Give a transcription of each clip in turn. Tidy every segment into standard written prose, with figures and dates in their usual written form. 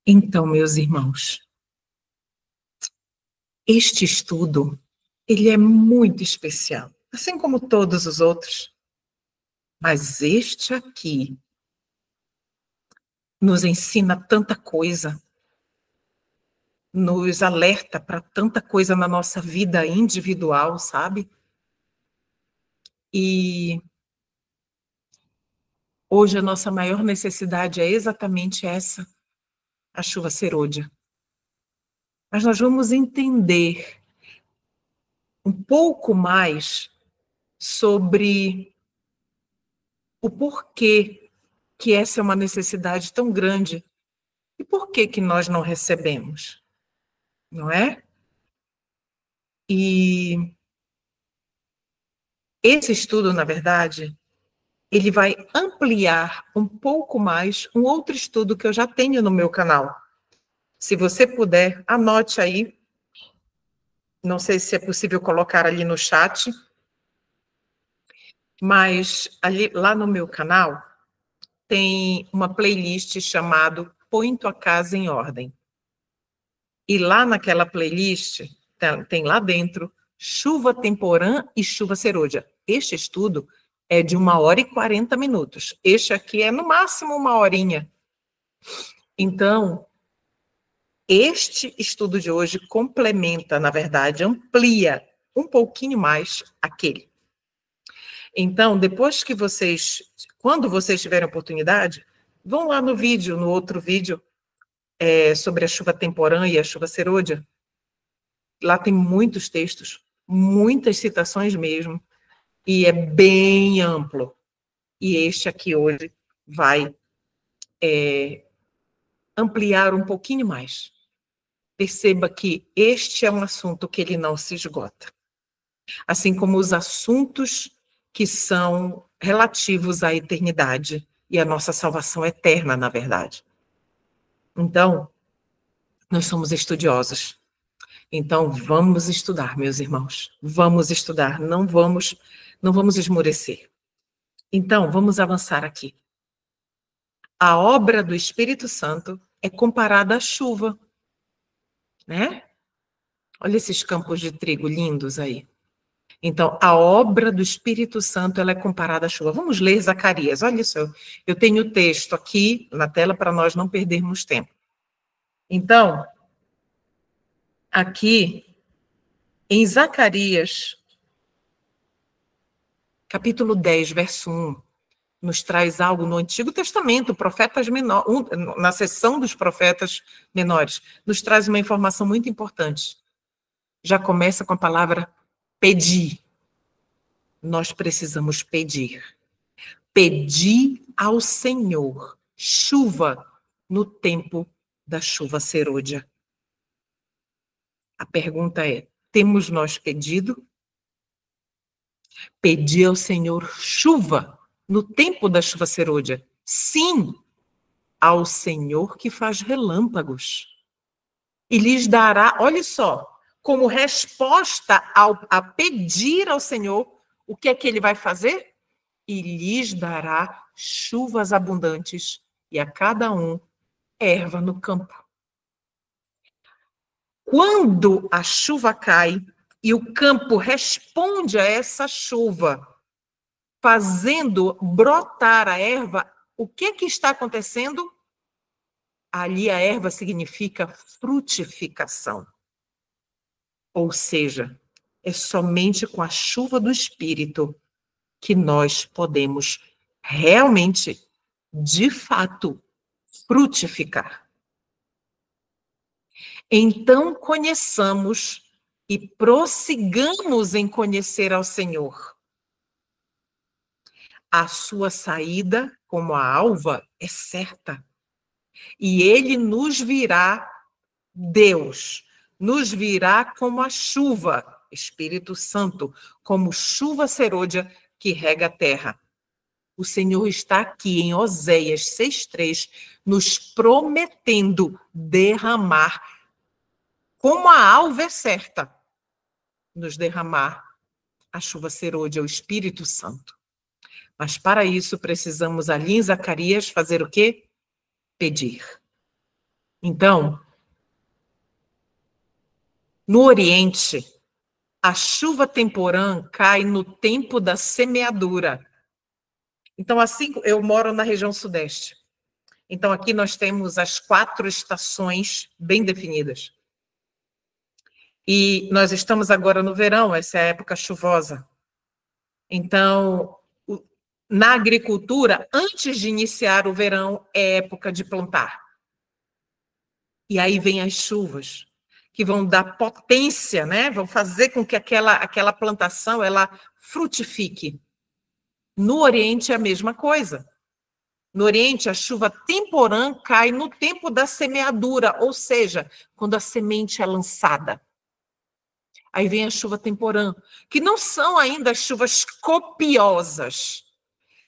Então, meus irmãos, este estudo, ele é muito especial, assim como todos os outros, mas este aqui nos ensina tanta coisa, nos alerta para tanta coisa na nossa vida individual, sabe? E hoje a nossa maior necessidade é exatamente essa, a chuva serôdia. Mas nós vamos entender um pouco mais sobre o porquê que essa é uma necessidade tão grande e por que que nós não recebemos, não é? E esse estudo, na verdade, ele vai ampliar um pouco mais um outro estudo que eu já tenho no meu canal. Se você puder, anote aí. Não sei se é possível colocar ali no chat, mas ali, lá no meu canal tem uma playlist chamada Põe Tua Casa em Ordem. E lá naquela playlist, tem lá dentro chuva temporã e chuva serôdia. Este estudo é de 1h40. Este aqui é no máximo 1 horinha. Então, este estudo de hoje complementa, na verdade, amplia um pouquinho mais aquele. Então, depois que quando vocês tiverem oportunidade, vão lá no vídeo, no outro vídeo, sobre a chuva temporã e a chuva serôdia. Lá tem muitos textos, muitas citações mesmo, e é bem amplo. E este aqui hoje vai ampliar um pouquinho mais. Perceba que este é um assunto que ele não se esgota. Assim como os assuntos que são relativos à eternidade e à nossa salvação eterna, na verdade. Então, nós somos estudiosos. Então, vamos estudar, meus irmãos. Vamos estudar, não vamos esmorecer. Então, vamos avançar aqui. A obra do Espírito Santo é comparada à chuva, né? Olha esses campos de trigo lindos aí. Então, a obra do Espírito Santo, ela é comparada à chuva. Vamos ler Zacarias. Olha isso, eu tenho o texto aqui na tela para nós não perdermos tempo. Então, aqui em Zacarias, capítulo 10, verso 1, nos traz algo no Antigo Testamento, profetas menores, na seção dos profetas menores, nos traz uma informação muito importante. Já começa com a palavra pedir. Nós precisamos pedir. Pedir ao Senhor chuva no tempo da chuva serôdia. A pergunta é: temos nós pedido? Pedir ao Senhor chuva no tempo da chuva serôdia? Sim, ao Senhor que faz relâmpagos. E lhes dará, olha só, como resposta a pedir ao Senhor, o que é que ele vai fazer? E lhes dará chuvas abundantes, e a cada um erva no campo. Quando a chuva cai e o campo responde a essa chuva, fazendo brotar a erva, o que está acontecendo? Ali a erva significa frutificação. Ou seja, é somente com a chuva do Espírito que nós podemos realmente, de fato, frutificar. Então, conheçamos e prossigamos em conhecer ao Senhor. A sua saída, como a alva, é certa. E ele nos virá, Deus, nos virá como a chuva, Espírito Santo, como chuva serôdia que rega a terra. O Senhor está aqui em Oséias 6:3, nos prometendo derramar, como a alva é certa, nos derramar a chuva serôdia, o Espírito Santo. Mas para isso precisamos ali em Zacarias fazer o quê? Pedir. Então, no Oriente, a chuva temporã cai no tempo da semeadura. Então, assim, eu moro na região sudeste. Então, aqui nós temos as 4 estações bem definidas. E nós estamos agora no verão, essa é a época chuvosa. Então, na agricultura, antes de iniciar o verão, é época de plantar. E aí vem as chuvas, que vão dar potência, né? Vão fazer com que aquela plantação ela frutifique. No Oriente é a mesma coisa. No Oriente, a chuva temporã cai no tempo da semeadura, ou seja, quando a semente é lançada. Aí vem a chuva temporã, que não são ainda as chuvas copiosas.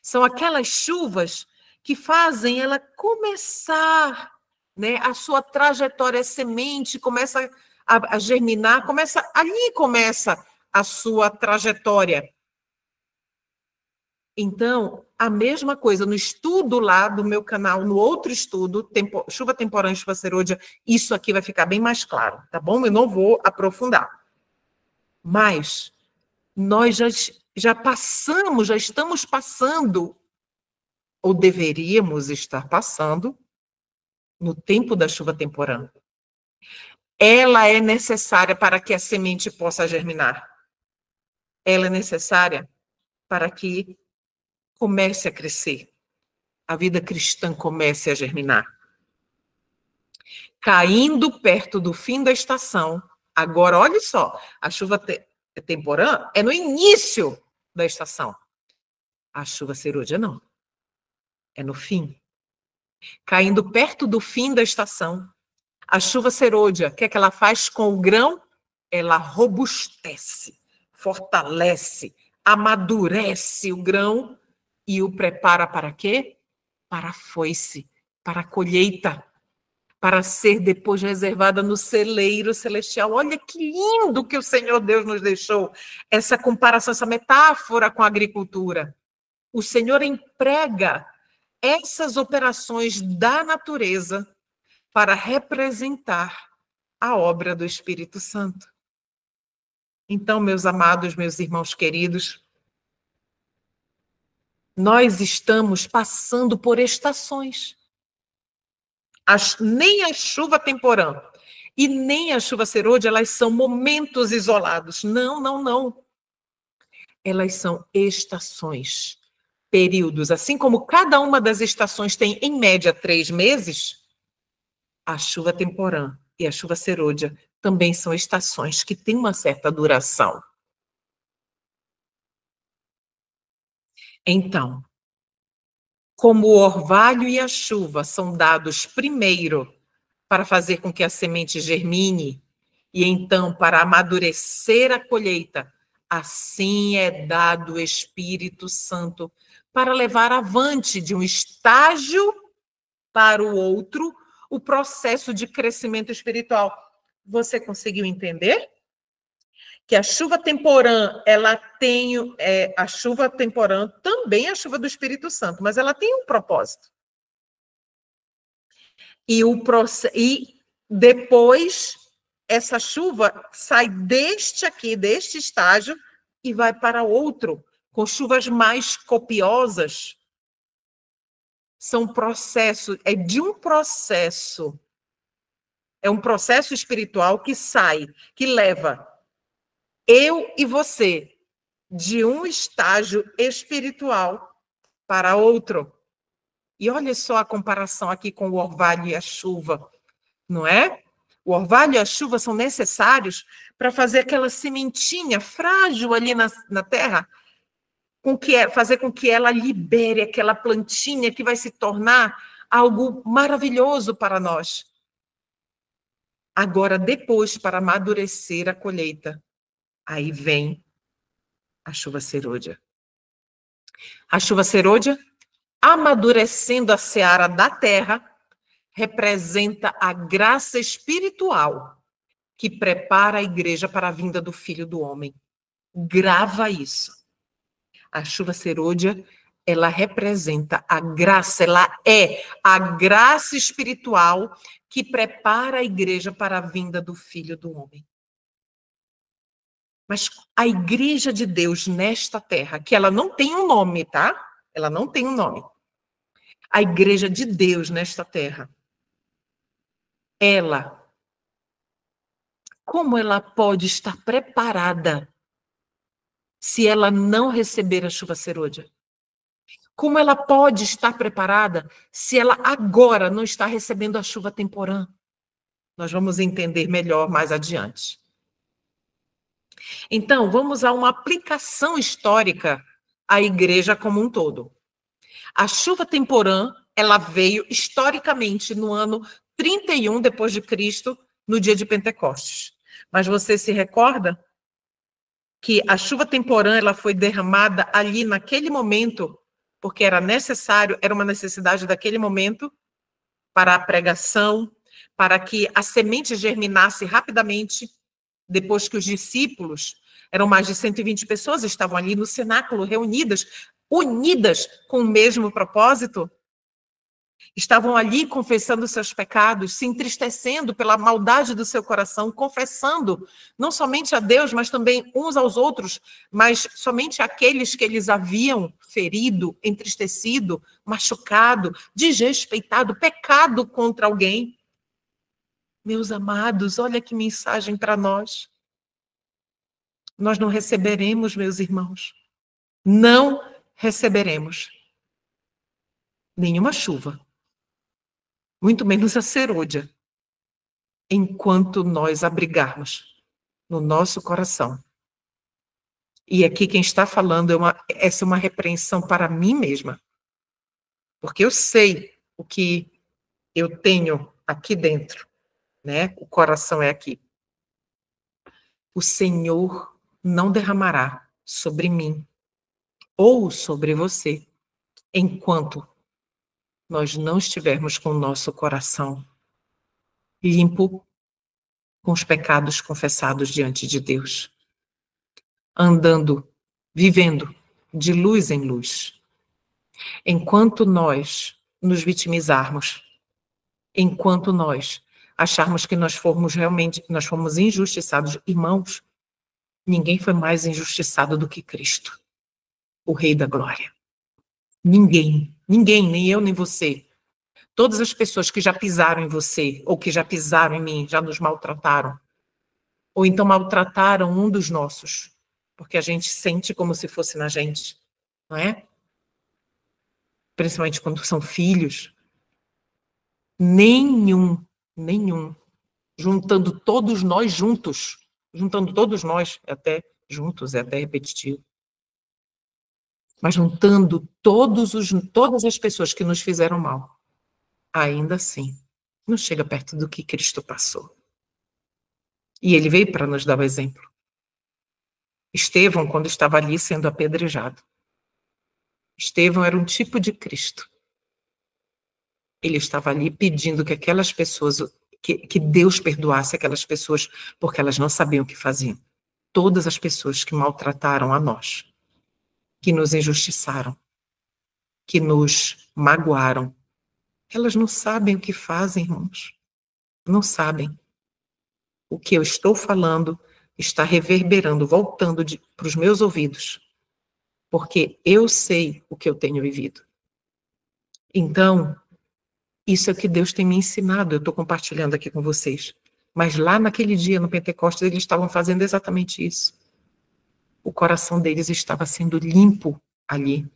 São aquelas chuvas que fazem ela começar, né, a sua trajetória, a semente começa a germinar, ali começa a sua trajetória. Então, a mesma coisa, no estudo lá do meu canal, no outro estudo, chuva temporã e chuva serôdia, isso aqui vai ficar bem mais claro, tá bom? Eu não vou aprofundar. Mas nós já passamos, já estamos passando, ou deveríamos estar passando, no tempo da chuva temporã. Ela é necessária para que a semente possa germinar. Ela é necessária para que comece a crescer. A vida cristã comece a germinar. Caindo perto do fim da estação, agora, olha só, a chuva temporã é no início da estação. A chuva serôdia não. É no fim. Caindo perto do fim da estação, a chuva serôdia, o que é que ela faz com o grão? Ela robustece, fortalece, amadurece o grão e o prepara para quê? Para a foice, para a colheita, para ser depois reservada no celeiro celestial. Olha que lindo que o Senhor Deus nos deixou, essa comparação, essa metáfora com a agricultura. O Senhor emprega essas operações da natureza para representar a obra do Espírito Santo. Então, meus amados, meus irmãos queridos, nós estamos passando por estações. Nem a chuva temporã e nem a chuva serôdia, elas são momentos isolados. Não, não, não. Elas são estações, períodos. Assim como cada uma das estações tem, em média, 3 meses, a chuva temporã e a chuva serôdia também são estações que têm uma certa duração. Então, como o orvalho e a chuva são dados primeiro para fazer com que a semente germine e então para amadurecer a colheita, assim é dado o Espírito Santo para levar avante de um estágio para o outro o processo de crescimento espiritual. Você conseguiu entender? Que a chuva temporã, ela tem, a chuva temporã também é a chuva do Espírito Santo, mas ela tem um propósito. E depois, essa chuva sai deste estágio e vai para outro, com chuvas mais copiosas. São processos, é um processo espiritual que sai, que leva eu e você de um estágio espiritual para outro. E olha só a comparação aqui com o orvalho e a chuva, não é? O orvalho e a chuva são necessários para fazer aquela sementinha frágil ali na terra, fazer com que ela libere aquela plantinha que vai se tornar algo maravilhoso para nós. Agora, depois, para amadurecer a colheita, aí vem a chuva serôdia. A chuva serôdia, amadurecendo a seara da terra, representa a graça espiritual que prepara a igreja para a vinda do Filho do Homem. Grava isso. A chuva serôdia ela representa a graça, ela é a graça espiritual que prepara a igreja para a vinda do Filho do Homem. Mas a igreja de Deus nesta terra, que ela não tem um nome, tá? Ela não tem um nome. A igreja de Deus nesta terra, ela, como ela pode estar preparada se ela não receber a chuva serôdia? Como ela pode estar preparada se ela agora não está recebendo a chuva temporã? Nós vamos entender melhor mais adiante. Então, vamos a uma aplicação histórica à igreja como um todo. A chuva temporã, ela veio historicamente no ano 31 depois de Cristo, no dia de Pentecostes. Mas você se recorda que a chuva temporã ela foi derramada ali naquele momento, porque era necessário, era uma necessidade daquele momento para a pregação, para que a semente germinasse rapidamente, depois que os discípulos, eram mais de 120 pessoas, estavam ali no cenáculo, reunidas, unidas com o mesmo propósito, estavam ali confessando seus pecados, se entristecendo pela maldade do seu coração, confessando não somente a Deus, mas também uns aos outros, mas somente aqueles que eles haviam ferido, entristecido, machucado, desrespeitado, pecado contra alguém. Meus amados, olha que mensagem para nós. Nós não receberemos, meus irmãos, não receberemos nenhuma chuva, muito menos a serôdia, enquanto nós abrigarmos no nosso coração. E aqui quem está falando essa é uma repreensão para mim mesma, porque eu sei o que eu tenho aqui dentro, né? O coração é aqui. O Senhor não derramará sobre mim ou sobre você enquanto nós não estivermos com o nosso coração limpo, com os pecados confessados diante de Deus, andando, vivendo de luz em luz. Enquanto nós nos vitimizarmos, enquanto nós acharmos que nós fomos injustiçados, irmãos, ninguém foi mais injustiçado do que Cristo, o Rei da Glória. Ninguém, nem eu, nem você. Todas as pessoas que já pisaram em você, ou que já pisaram em mim, já nos maltrataram, ou então maltrataram um dos nossos, porque a gente sente como se fosse na gente, não é? Principalmente quando são filhos. Nenhum, juntando todos nós juntos, até juntos, é até repetitivo, mas juntando todas as pessoas que nos fizeram mal, ainda assim, não chega perto do que Cristo passou. E ele veio para nos dar o exemplo. Estevão, quando estava ali sendo apedrejado, Estevão era um tipo de Cristo. Ele estava ali pedindo que aquelas pessoas, que Deus perdoasse aquelas pessoas, porque elas não sabiam o que faziam. Todas as pessoas que maltrataram a nós, que nos injustiçaram, que nos magoaram, elas não sabem o que fazem, irmãos. Não sabem. O que eu estou falando está reverberando, voltando para os meus ouvidos, porque eu sei o que eu tenho vivido. Então, isso é o que Deus tem me ensinado, eu estou compartilhando aqui com vocês. Mas lá naquele dia, no Pentecostes, eles estavam fazendo exatamente isso. O coração deles estava sendo limpo ali,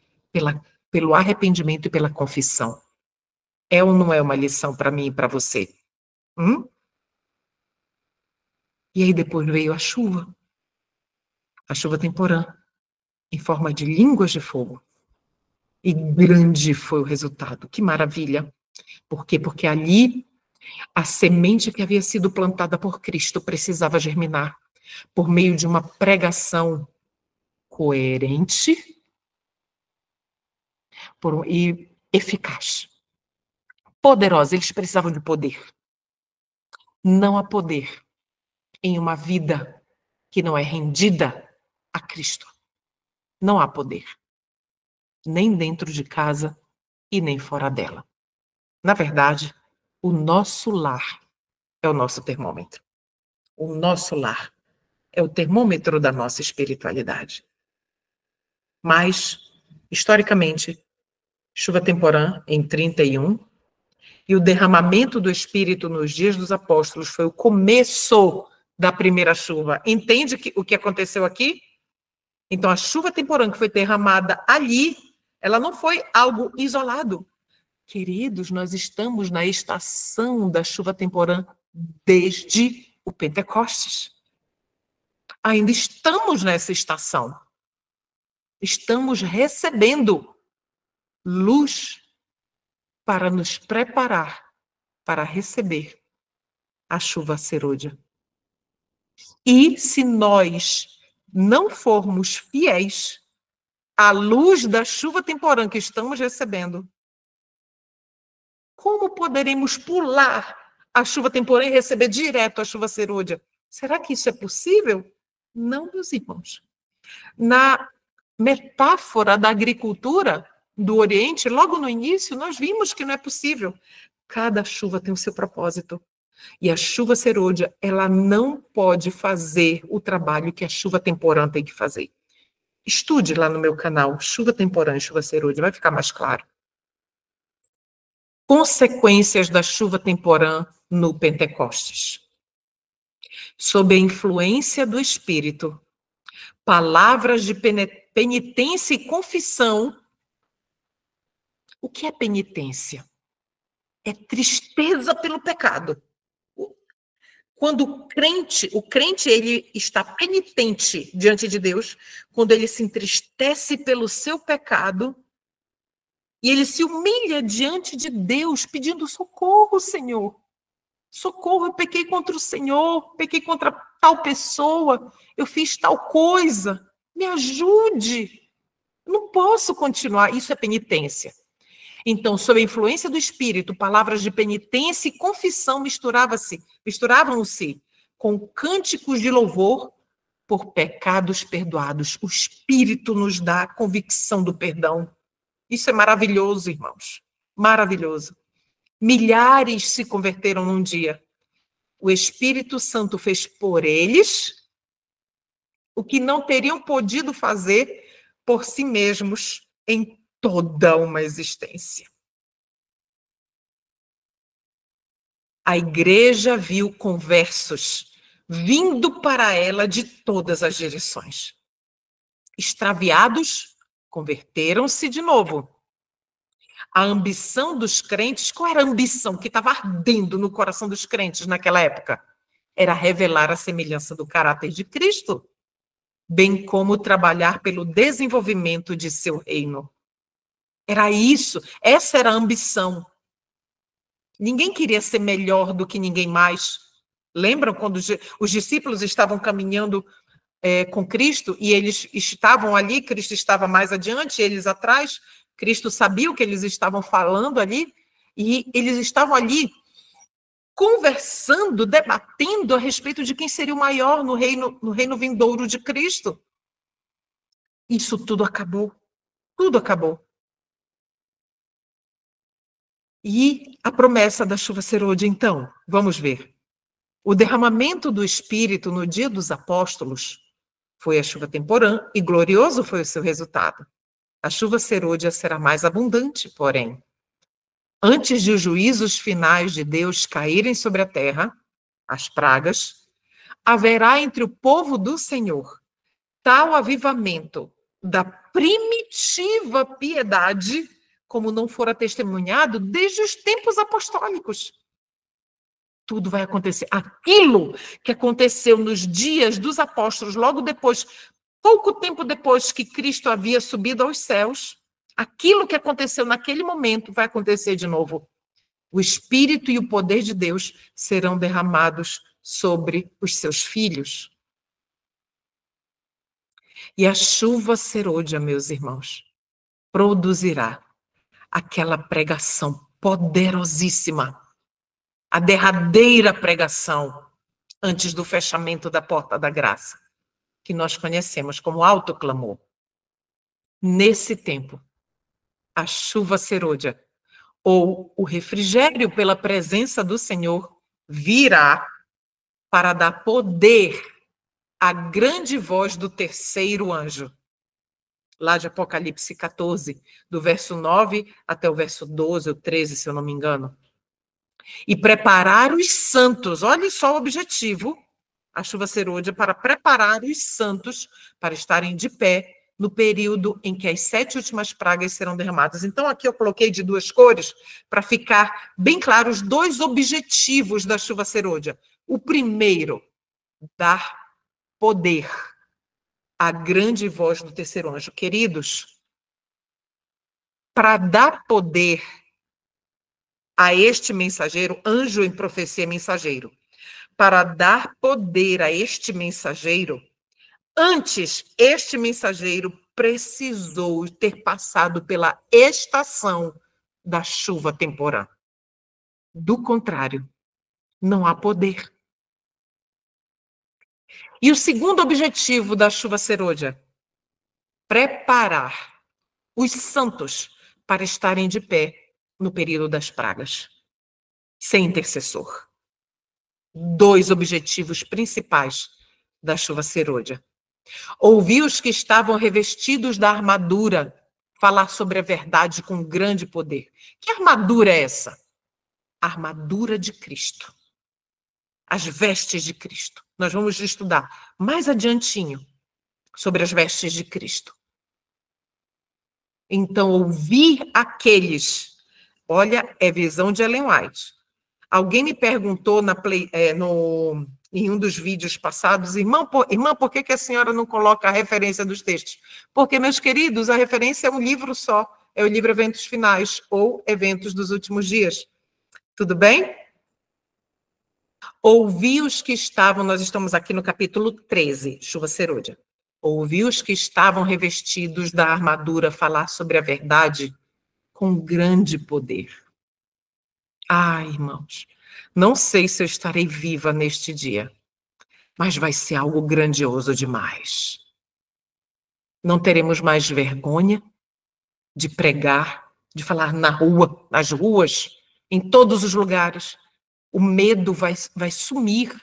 pelo arrependimento e pela confissão. É ou não é uma lição para mim e para você? E aí depois veio a chuva temporã, em forma de línguas de fogo. E grande foi o resultado, que maravilha. Por quê? Porque ali a semente que havia sido plantada por Cristo precisava germinar por meio de uma pregação coerente e eficaz. Poderosa, eles precisavam de poder. Não há poder em uma vida que não é rendida a Cristo. Não há poder. nem dentro de casa e nem fora dela. Na verdade, o nosso lar é o nosso termômetro. O nosso lar é o termômetro da nossa espiritualidade. Mas, historicamente, chuva temporã em 31 e o derramamento do Espírito nos dias dos apóstolos foi o começo da primeira chuva. Entende o que aconteceu aqui? Então, a chuva temporã que foi derramada ali, ela não foi algo isolado. Queridos, nós estamos na estação da chuva temporã desde o Pentecostes. Ainda estamos nessa estação. Estamos recebendo luz para nos preparar para receber a chuva serôdia. E se nós não formos fiéis à luz da chuva temporã que estamos recebendo, como poderemos pular a chuva temporã e receber direto a chuva serôdia? Será que isso é possível? Não, meus irmãos. Na metáfora da agricultura do Oriente, logo no início, nós vimos que não é possível. Cada chuva tem o seu propósito. E a chuva serôdia, ela não pode fazer o trabalho que a chuva temporã tem que fazer. Estude lá no meu canal, chuva temporã e chuva serôdia, vai ficar mais claro. Consequências da chuva temporã no Pentecostes. Sob a influência do Espírito, palavras de penitência e confissão. O que é penitência? É tristeza pelo pecado. Quando o crente ele está penitente diante de Deus, quando ele se entristece pelo seu pecado, e ele se humilha diante de Deus, pedindo socorro, Senhor. Socorro, eu pequei contra o Senhor, pequei contra tal pessoa, eu fiz tal coisa, me ajude. Eu não posso continuar, isso é penitência. Então, sob a influência do Espírito, palavras de penitência e confissão misturavam-se com cânticos de louvor por pecados perdoados. O Espírito nos dá a convicção do perdão. Isso é maravilhoso, irmãos. Maravilhoso. Milhares se converteram num dia. O Espírito Santo fez por eles o que não teriam podido fazer por si mesmos em toda uma existência. A igreja viu conversos vindo para ela de todas as direções. Extraviados, converteram-se de novo. A ambição dos crentes, qual era a ambição que estava ardendo no coração dos crentes naquela época? Era revelar a semelhança do caráter de Cristo, bem como trabalhar pelo desenvolvimento de seu reino. Era isso, essa era a ambição. Ninguém queria ser melhor do que ninguém mais. Lembram quando os discípulos estavam caminhando com Cristo e eles estavam ali, Cristo estava mais adiante, eles atrás, Cristo sabia o que eles estavam falando ali e eles estavam ali conversando, debatendo a respeito de quem seria o maior no reino vindouro de Cristo. Isso tudo acabou. Tudo acabou. E a promessa da chuva serôdia, então, vamos ver. O derramamento do Espírito no dia dos apóstolos foi a chuva temporã e glorioso foi o seu resultado. A chuva serôdia será mais abundante, porém. Antes de os juízos finais de Deus caírem sobre a terra, as pragas, haverá entre o povo do Senhor tal avivamento da primitiva piedade como não fora testemunhado desde os tempos apostólicos. Tudo vai acontecer. Aquilo que aconteceu nos dias dos apóstolos, logo depois, pouco tempo depois que Cristo havia subido aos céus, aquilo que aconteceu naquele momento vai acontecer de novo. O Espírito e o poder de Deus serão derramados sobre os seus filhos. E a chuva serôdia, meus irmãos, produzirá aquela pregação poderosíssima, a derradeira pregação antes do fechamento da porta da graça, que nós conhecemos como autoclamor. Nesse tempo, a chuva serôdia, ou o refrigério pela presença do Senhor, virá para dar poder à grande voz do terceiro anjo. Lá de Apocalipse 14, do verso 9 até o verso 12 ou 13, se eu não me engano. E preparar os santos, olha só o objetivo, a chuva serôdia, para preparar os santos para estarem de pé no período em que as 7 últimas pragas serão derramadas. Então, aqui eu coloquei de 2 cores para ficar bem claro os 2 objetivos da chuva serôdia. O primeiro, dar poder à grande voz do terceiro anjo. Queridos, para dar poder a este mensageiro, anjo em profecia mensageiro, para dar poder a este mensageiro, antes este mensageiro precisou ter passado pela estação da chuva temporã. Do contrário, não há poder. E o segundo objetivo da chuva serôdia, preparar os santos para estarem de pé no período das pragas, sem intercessor. 2 objetivos principais da chuva serôdia. Ouvi os que estavam revestidos da armadura falar sobre a verdade com grande poder. Que armadura é essa? A armadura de Cristo. As vestes de Cristo. Nós vamos estudar mais adiantinho sobre as vestes de Cristo. Então, ouvir aqueles, olha, é visão de Ellen White. Alguém me perguntou em um dos vídeos passados, irmã, por que a senhora não coloca a referência dos textos? Porque, meus queridos, a referência é um livro só, é o livro Eventos Finais, ou Eventos dos Últimos Dias. Tudo bem? Ouvi os que estavam, nós estamos aqui no capítulo 13, chuva serôdia. Ouvi os que estavam revestidos da armadura falar sobre a verdade com grande poder. Ah, irmãos, não sei se eu estarei viva neste dia, mas vai ser algo grandioso demais. Não teremos mais vergonha de pregar, de falar na rua, nas ruas, em todos os lugares. O medo vai sumir,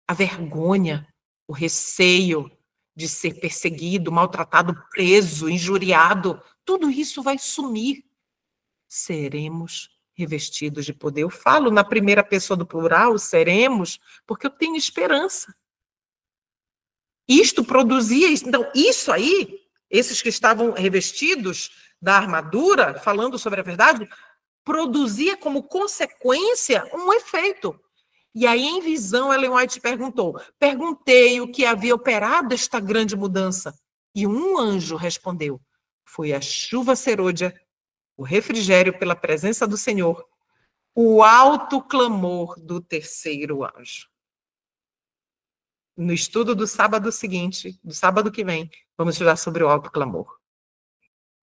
a vergonha, o receio de ser perseguido, maltratado, preso, injuriado, tudo isso vai sumir. Seremos revestidos de poder. Eu falo na primeira pessoa do plural, seremos, porque eu tenho esperança. Isto produzia, então, isso aí, esses que estavam revestidos da armadura, falando sobre a verdade, produzia como consequência um efeito. E aí, em visão, Ellen White perguntei o que havia operado esta grande mudança. E um anjo respondeu, foi a chuva serôdia, o refrigério pela presença do Senhor, o alto clamor do terceiro anjo. No estudo do sábado seguinte, do sábado que vem, vamos estudar sobre o alto clamor.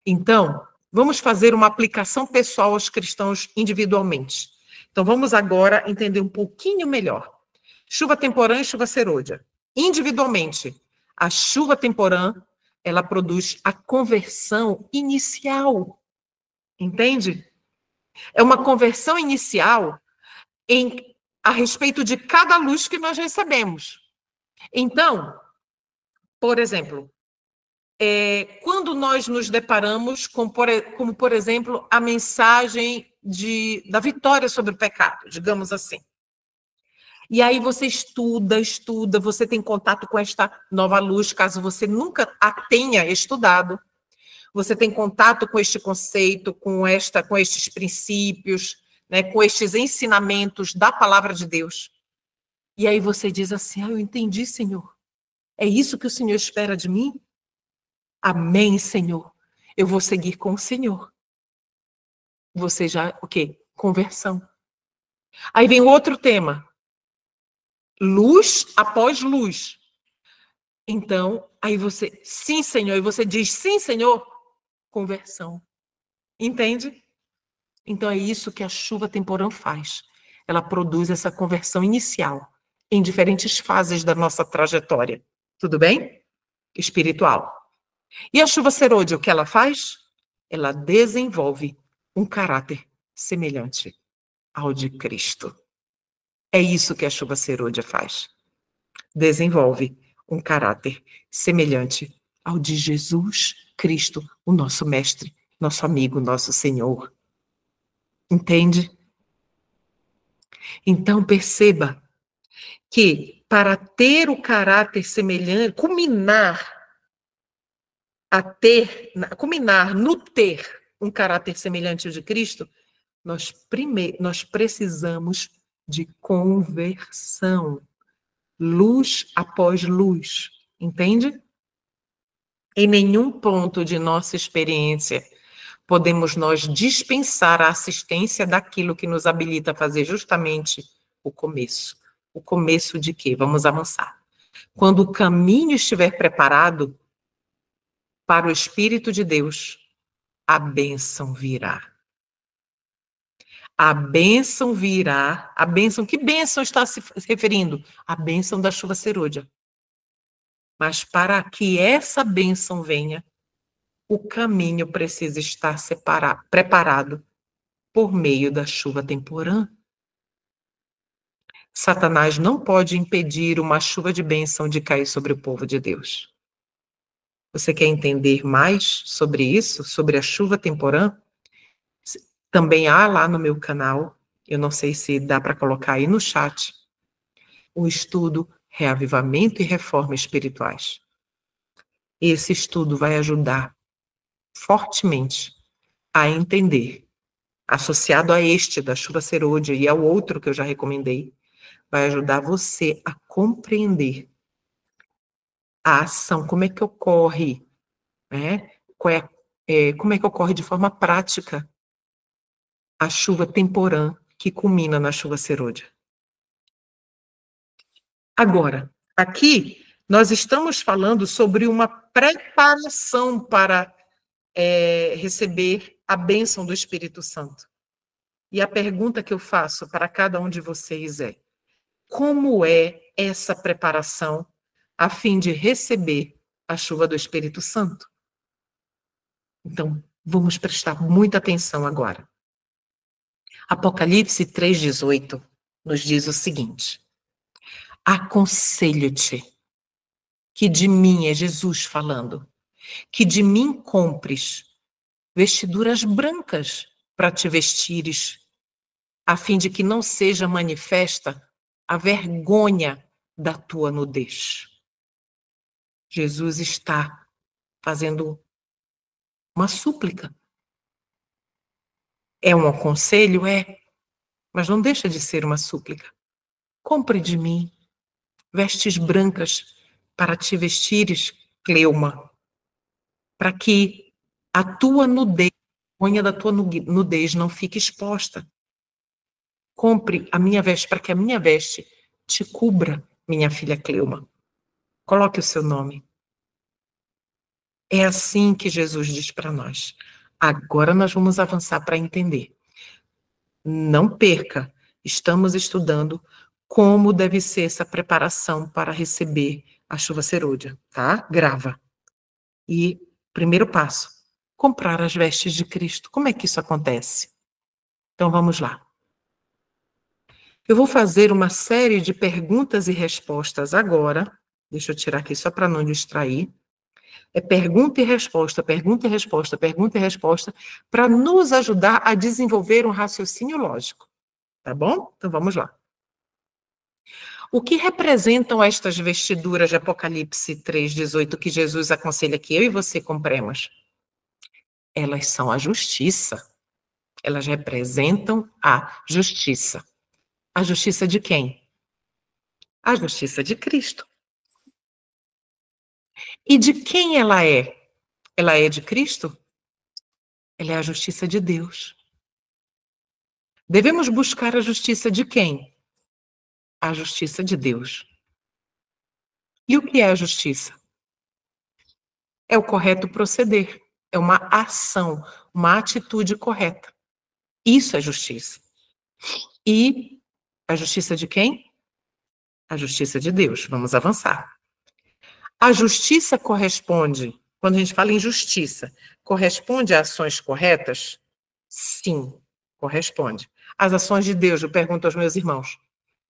Então, vamos fazer uma aplicação pessoal aos cristãos individualmente. Então, vamos agora entender um pouquinho melhor. Chuva temporã e chuva serôdia. Individualmente, a chuva temporã, ela produz a conversão inicial. Entende? É uma conversão inicial a respeito de cada luz que nós recebemos. Então, por exemplo, quando nós nos deparamos com, como, por exemplo, a mensagem da vitória sobre o pecado, digamos assim. E aí você estuda, você tem contato com esta nova luz, caso você nunca a tenha estudado. Você tem contato com este conceito, com estes princípios, né, com estes ensinamentos da palavra de Deus. E aí você diz assim, eu entendi, Senhor. É isso que o Senhor espera de mim? Amém, Senhor. Eu vou seguir com o Senhor. Você já, o quê? Conversão. Aí vem outro tema. Luz após luz. Então, aí você, sim, Senhor. E você diz, sim, Senhor. Conversão. Entende? Então é isso que a chuva temporã faz. Ela produz essa conversão inicial em diferentes fases da nossa trajetória. Tudo bem? Espiritual. E a chuva serôdia, o que ela faz? ela desenvolve um caráter semelhante ao de Cristo. É isso que a chuva serôdia faz. Desenvolve um caráter semelhante ao de Jesus Cristo, o nosso mestre, nosso amigo, nosso Senhor. Entende? Então perceba que para ter o caráter semelhante, culminar no ter um caráter semelhante ao de Cristo, nós precisamos de conversão. Luz após luz. Entende? Em nenhum ponto de nossa experiência podemos nós dispensar a assistência daquilo que nos habilita a fazer justamente o começo. O começo de quê? Vamos avançar. Quando o caminho estiver preparado para o Espírito de Deus, a bênção virá. A bênção virá. A bênção, que bênção está se referindo? A bênção da chuva serôdia. Mas para que essa bênção venha, o caminho precisa estar preparado por meio da chuva temporã. Satanás não pode impedir uma chuva de bênção de cair sobre o povo de Deus. Você quer entender mais sobre isso, sobre a chuva temporã? Também há lá no meu canal, eu não sei se dá para colocar aí no chat, o estudo Reavivamento e Reforma Espirituais. Esse estudo vai ajudar fortemente a entender, associado a este da chuva serôdia e ao outro que eu já recomendei, vai ajudar você a compreender a ação, como é que ocorre, né? Como é que ocorre de forma prática a chuva temporã que culmina na chuva serôdia. Agora, aqui nós estamos falando sobre uma preparação para receber a bênção do Espírito Santo. E a pergunta que eu faço para cada um de vocês é: como é essa preparação a fim de receber a chuva do Espírito Santo? Então, vamos prestar muita atenção agora. Apocalipse 3,18 nos diz o seguinte: aconselho-te que de mim, é Jesus falando, que de mim compres vestiduras brancas para te vestires, a fim de que não seja manifesta a vergonha da tua nudez. Jesus está fazendo uma súplica. É um conselho? É, mas não deixa de ser uma súplica. Compre de mim vestes brancas para te vestires, Cleuma, para que a tua nudez, a vergonha da tua nudez não fique exposta. Compre a minha veste, para que a minha veste te cubra, minha filha Cleuma. Coloque o seu nome. É assim que Jesus diz para nós. Agora nós vamos avançar para entender. Não perca, estamos estudando como deve ser essa preparação para receber a chuva serôdia, tá? Grava. E primeiro passo, comprar as vestes de Cristo. Como é que isso acontece? Então vamos lá. Eu vou fazer uma série de perguntas e respostas agora. Deixa eu tirar aqui só para não distrair. É pergunta e resposta, pergunta e resposta, pergunta e resposta, para nos ajudar a desenvolver um raciocínio lógico. Tá bom? Então vamos lá. O que representam estas vestiduras de Apocalipse 3,18 que Jesus aconselha que eu e você compremos? Elas são a justiça. Elas representam a justiça. A justiça de quem? A justiça de Cristo. E de quem ela é? Ela é de Cristo? Ela é a justiça de Deus. Devemos buscar a justiça de quem? A justiça de Deus. E o que é a justiça? É o correto proceder. É uma ação, uma atitude correta. Isso é justiça. E a justiça de quem? A justiça de Deus. Vamos avançar. A justiça corresponde quando a gente fala em justiça, corresponde a ações corretas? Sim, corresponde. As ações de Deus, eu pergunto aos meus irmãos,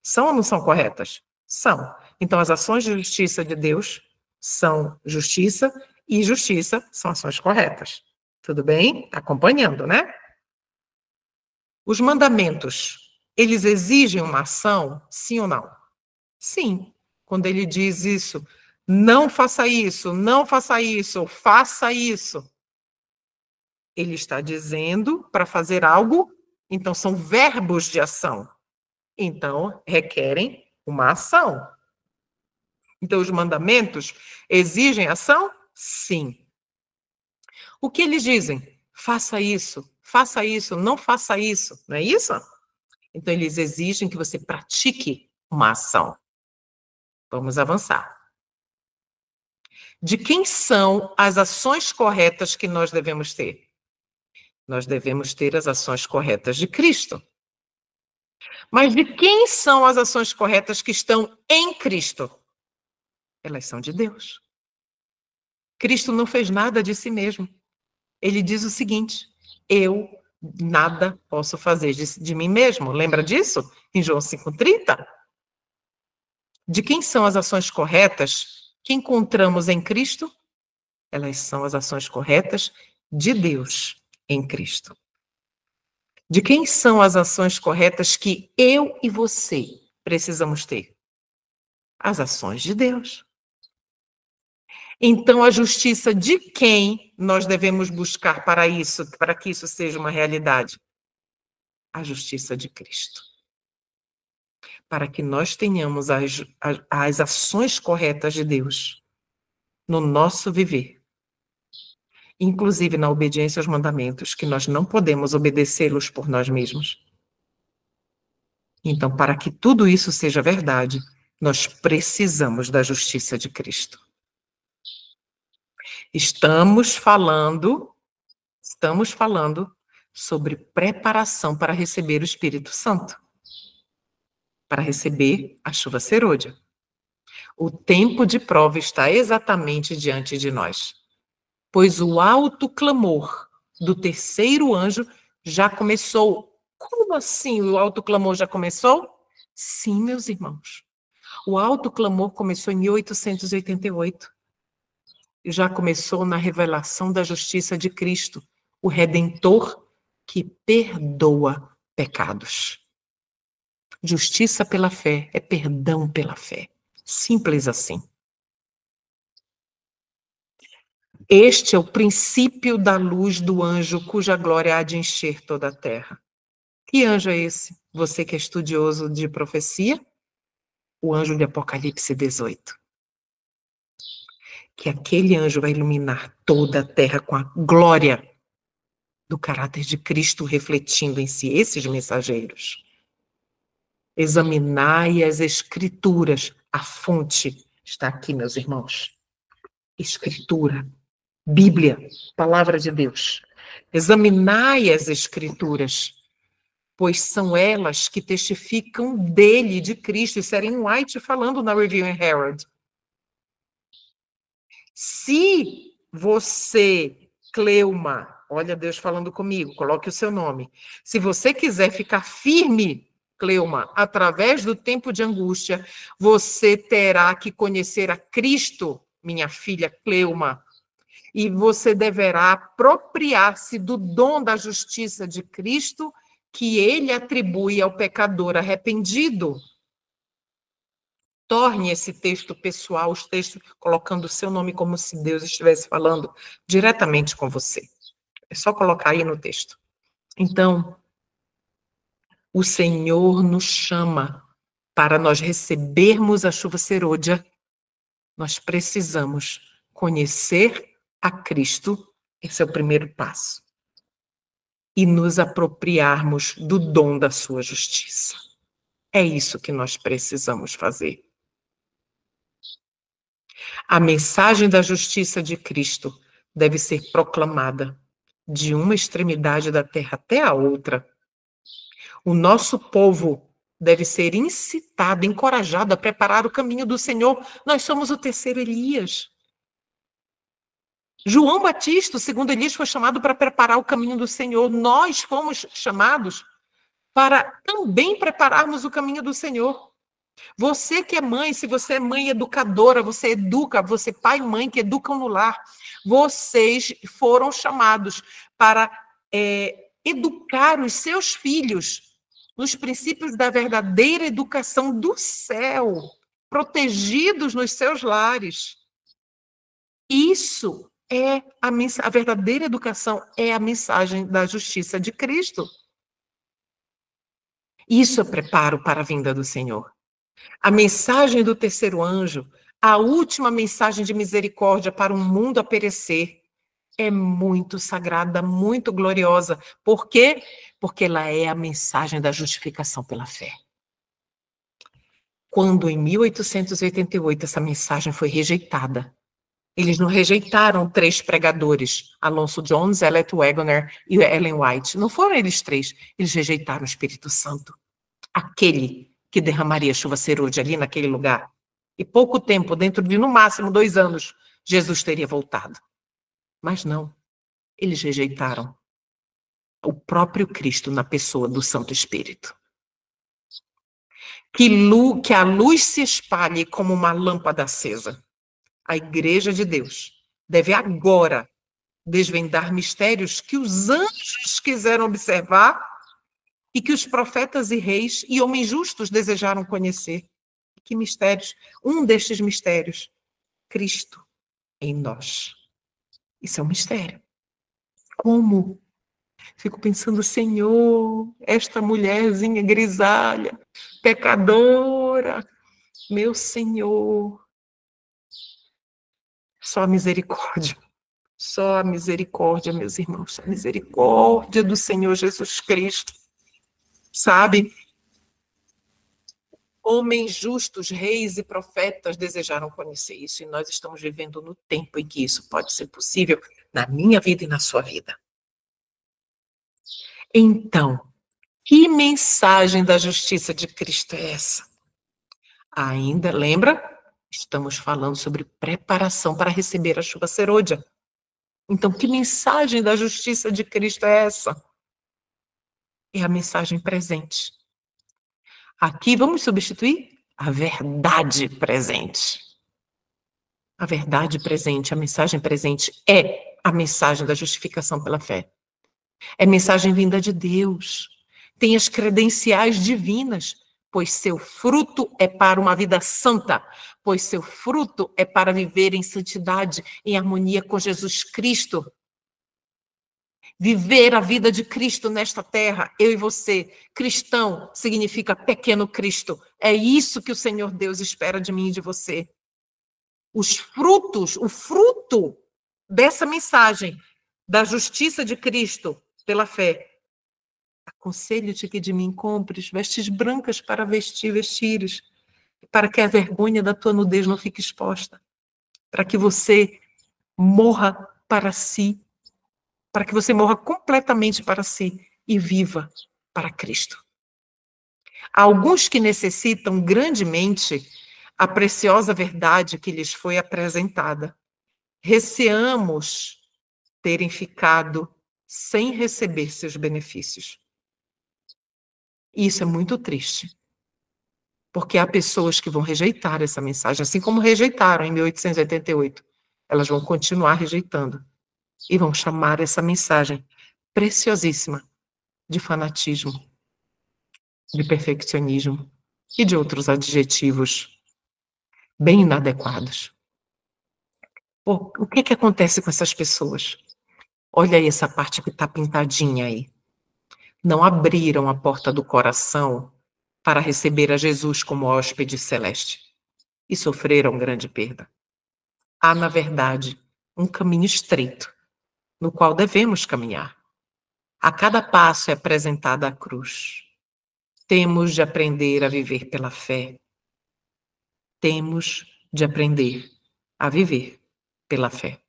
são ou não são corretas? São. Então, as ações de justiça de Deus são justiça, e justiça são ações corretas. Tudo bem? Tá acompanhando, né? Os mandamentos, eles exigem uma ação, sim ou não? Sim. Quando ele diz isso, não faça isso, não faça isso, faça isso. Ele está dizendo para fazer algo, então são verbos de ação. Então, requerem uma ação. Então, os mandamentos exigem ação? Sim. O que eles dizem? Faça isso, não faça isso, não é isso? Então, eles exigem que você pratique uma ação. Vamos avançar. De quem são as ações corretas que nós devemos ter? Nós devemos ter as ações corretas de Cristo. Mas de quem são as ações corretas que estão em Cristo? Elas são de Deus. Cristo não fez nada de si mesmo. Ele diz o seguinte: eu nada posso fazer de mim mesmo. Lembra disso? Em João 5,30? De quem são as ações corretas que encontramos em Cristo? Elas são as ações corretas de Deus em Cristo. De quem são as ações corretas que eu e você precisamos ter? As ações de Deus. Então, a justiça de quem nós devemos buscar para isso, para que isso seja uma realidade? A justiça de Cristo. Para que nós tenhamos as ações corretas de Deus no nosso viver. Inclusive na obediência aos mandamentos, que nós não podemos obedecê-los por nós mesmos. Então, para que tudo isso seja verdade, nós precisamos da justiça de Cristo. Estamos falando sobre preparação para receber o Espírito Santo, para receber a chuva serôdia. O tempo de prova está exatamente diante de nós, pois o alto clamor do terceiro anjo já começou. Como assim o alto clamor já começou? Sim, meus irmãos. O alto clamor começou em 1888. Já começou na revelação da justiça de Cristo, o Redentor que perdoa pecados. Justiça pela fé é perdão pela fé. Simples assim. Este é o princípio da luz do anjo cuja glória há de encher toda a terra. Que anjo é esse? Você que é estudioso de profecia? O anjo de Apocalipse 18. Que aquele anjo vai iluminar toda a terra com a glória do caráter de Cristo refletindo em si, esses mensageiros. Examinai as Escrituras. A fonte está aqui, meus irmãos. Escritura, Bíblia, Palavra de Deus. Examinai as Escrituras, pois são elas que testificam dele, de Cristo. Isso era em White falando na Review and Herald. Se você, Cleuma, olha Deus falando comigo, coloque o seu nome. Se você quiser ficar firme, Cleuma, através do tempo de angústia, você terá que conhecer a Cristo, minha filha Cleuma, e você deverá apropriar-se do dom da justiça de Cristo que ele atribui ao pecador arrependido. Torne esse texto pessoal, os textos colocando o seu nome como se Deus estivesse falando diretamente com você. É só colocar aí no texto. Então, o Senhor nos chama para nós recebermos a chuva serôdia. Nós precisamos conhecer a Cristo, esse é o primeiro passo, e nos apropriarmos do dom da sua justiça. É isso que nós precisamos fazer. A mensagem da justiça de Cristo deve ser proclamada de uma extremidade da terra até a outra. O nosso povo deve ser incitado, encorajado a preparar o caminho do Senhor. Nós somos o terceiro Elias. João Batista, segundo Elias, foi chamado para preparar o caminho do Senhor. Nós fomos chamados para também prepararmos o caminho do Senhor. Você que é mãe, se você é mãe educadora, você educa, você pai e mãe que educam no lar, vocês foram chamados para educar os seus filhos nos princípios da verdadeira educação do céu, protegidos nos seus lares. Isso é a verdadeira educação, é a mensagem da justiça de Cristo. Isso é preparo para a vinda do Senhor. A mensagem do terceiro anjo, a última mensagem de misericórdia para um mundo a perecer, é muito sagrada, muito gloriosa. Por quê? Porque ela é a mensagem da justificação pela fé. Quando, em 1888, essa mensagem foi rejeitada, eles não rejeitaram 3 pregadores, Alonso Jones, Elliot Wagoner e Ellen White. Não foram eles 3, eles rejeitaram o Espírito Santo. Aquele que derramaria chuva cerúlea ali naquele lugar. E pouco tempo, dentro de no máximo 2 anos, Jesus teria voltado. Mas não, eles rejeitaram o próprio Cristo na pessoa do Santo Espírito. Que a luz se espalhe como uma lâmpada acesa. A Igreja de Deus deve agora desvendar mistérios que os anjos quiseram observar e que os profetas e reis e homens justos desejaram conhecer. Que mistérios? Um destes mistérios, Cristo em nós. Isso é um mistério. Como? Fico pensando, Senhor, esta mulherzinha grisalha, pecadora, meu Senhor, só a misericórdia. Só a misericórdia, meus irmãos, a misericórdia do Senhor Jesus Cristo. Sabe? Homens justos, reis e profetas desejaram conhecer isso, e nós estamos vivendo no tempo em que isso pode ser possível na minha vida e na sua vida. Então, que mensagem da justiça de Cristo é essa? Ainda, lembra? Estamos falando sobre preparação para receber a chuva serôdia. Então, que mensagem da justiça de Cristo é essa? É a mensagem presente. Aqui vamos substituir a verdade presente. A verdade presente, a mensagem presente é a mensagem da justificação pela fé. É mensagem vinda de Deus. Tem as credenciais divinas, pois seu fruto é para uma vida santa, pois seu fruto é para viver em santidade, em harmonia com Jesus Cristo. Viver a vida de Cristo nesta terra, eu e você. Cristão significa pequeno Cristo. É isso que o Senhor Deus espera de mim e de você. Os frutos, o fruto dessa mensagem da justiça de Cristo pela fé. Aconselho-te que de mim compres vestes brancas para vestires, para que a vergonha da tua nudez não fique exposta, para que você morra para si, para que você morra completamente para si e viva para Cristo. Há alguns que necessitam grandemente a preciosa verdade que lhes foi apresentada. Receamos terem ficado sem receber seus benefícios. E isso é muito triste, porque há pessoas que vão rejeitar essa mensagem, assim como rejeitaram em 1888. Elas vão continuar rejeitando e vão chamar essa mensagem preciosíssima de fanatismo, de perfeccionismo e de outros adjetivos bem inadequados. O que acontece com essas pessoas? Olha aí essa parte que está pintadinha aí. Não abriram a porta do coração para receber a Jesus como hóspede celeste e sofreram grande perda. Há, na verdade, um caminho estreito no qual devemos caminhar. A cada passo é apresentada a cruz. Temos de aprender a viver pela fé. Temos de aprender a viver pela fé.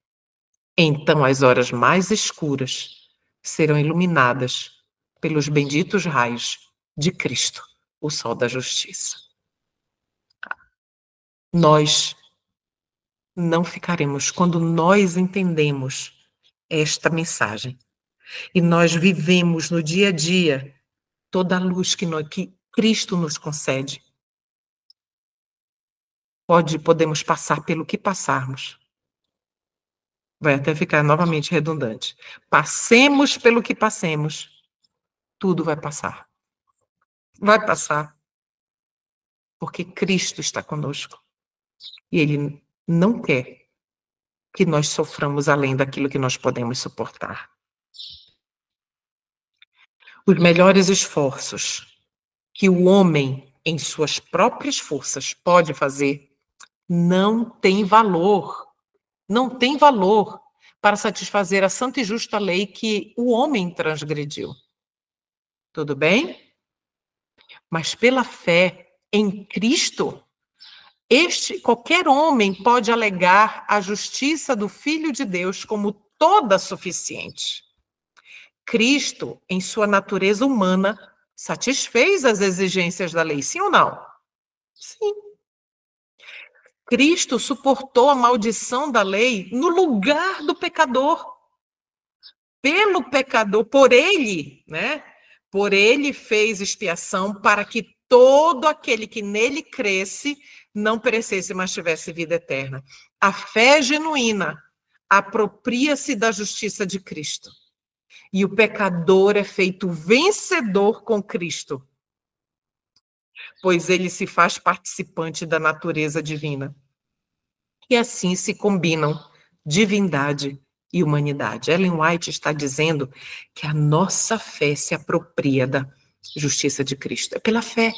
Então as horas mais escuras serão iluminadas pelos benditos raios de Cristo, o sol da justiça. Nós não ficaremos quando nós entendemos esta mensagem. E nós vivemos no dia a dia toda a luz que Cristo nos concede. Podemos passar pelo que passarmos. Vai até ficar novamente redundante. Passemos pelo que passemos, tudo vai passar. Vai passar. Porque Cristo está conosco. E Ele não quer que nós soframos além daquilo que nós podemos suportar. Os melhores esforços que o homem, em suas próprias forças, pode fazer, não tem valor. Não tem valor para satisfazer a santa e justa lei que o homem transgrediu. Tudo bem? Mas pela fé em Cristo, qualquer homem pode alegar a justiça do Filho de Deus como toda suficiente. Cristo, em sua natureza humana, satisfez as exigências da lei, sim ou não? Sim. Cristo suportou a maldição da lei no lugar do pecador. Pelo pecador, por ele, né? Por ele fez expiação para que todo aquele que nele cresce não perecesse, mas tivesse vida eterna. A fé genuína apropria-se da justiça de Cristo. E o pecador é feito vencedor com Cristo, pois ele se faz participante da natureza divina. E assim se combinam divindade e humanidade. Ellen White está dizendo que a nossa fé se apropria da justiça de Cristo. É pela fé.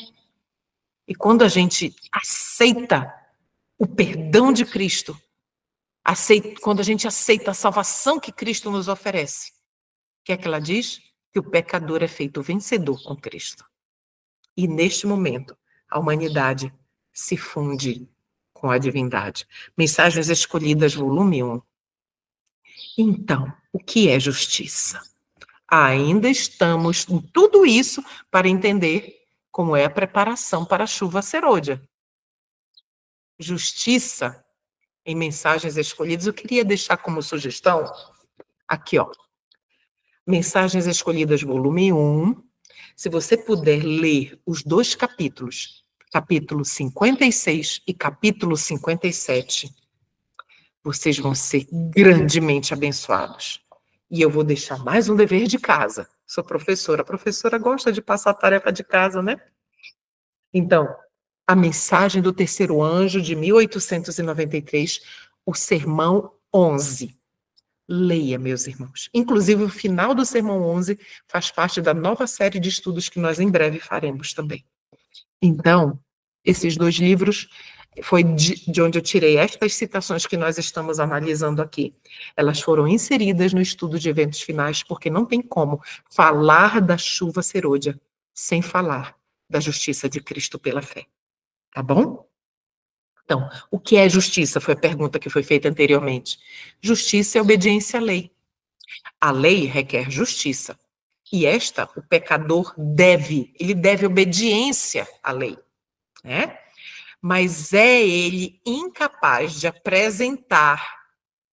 E quando a gente aceita o perdão de Cristo, quando a gente aceita a salvação que Cristo nos oferece, o que é que ela diz? Que o pecador é feito vencedor com Cristo. E neste momento, a humanidade se funde com a divindade. Mensagens Escolhidas, volume 1. Então, o que é justiça? Ainda estamos em tudo isso para entender como é a preparação para a chuva serôdia. Justiça, em Mensagens Escolhidas, eu queria deixar como sugestão, aqui, ó, Mensagens Escolhidas, volume 1, se você puder ler os 2 capítulos, capítulo 56 e capítulo 57, vocês vão ser grandemente abençoados. E eu vou deixar mais um dever de casa. Sou professora. A professora gosta de passar a tarefa de casa, né? Então, a mensagem do terceiro anjo de 1893, o sermão 11. Leia, meus irmãos. Inclusive, o final do sermão 11 faz parte da nova série de estudos que nós em breve faremos também. Então, esses 2 livros foi de onde eu tirei estas citações que nós estamos analisando aqui. Elas foram inseridas no estudo de eventos finais, porque não tem como falar da chuva serôdia sem falar da justiça de Cristo pela fé. Tá bom? Então, o que é justiça? Foi a pergunta que foi feita anteriormente. Justiça é obediência à lei. A lei requer justiça. E o pecador ele deve obediência à lei, né? Mas é ele incapaz de apresentar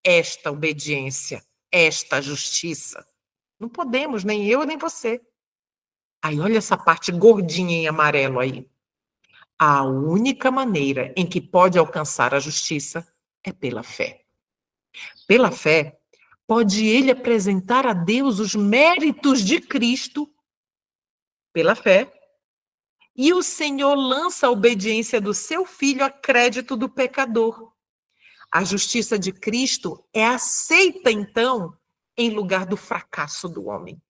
esta obediência, esta justiça. Não podemos, nem eu, nem você. Aí, olha essa parte gordinha em amarelo aí. A única maneira em que pode alcançar a justiça é pela fé. Pela fé, pode ele apresentar a Deus os méritos de Cristo pela fé, e o Senhor lança a obediência do seu filho a crédito do pecador. A justiça de Cristo é aceita, então, em lugar do fracasso do homem.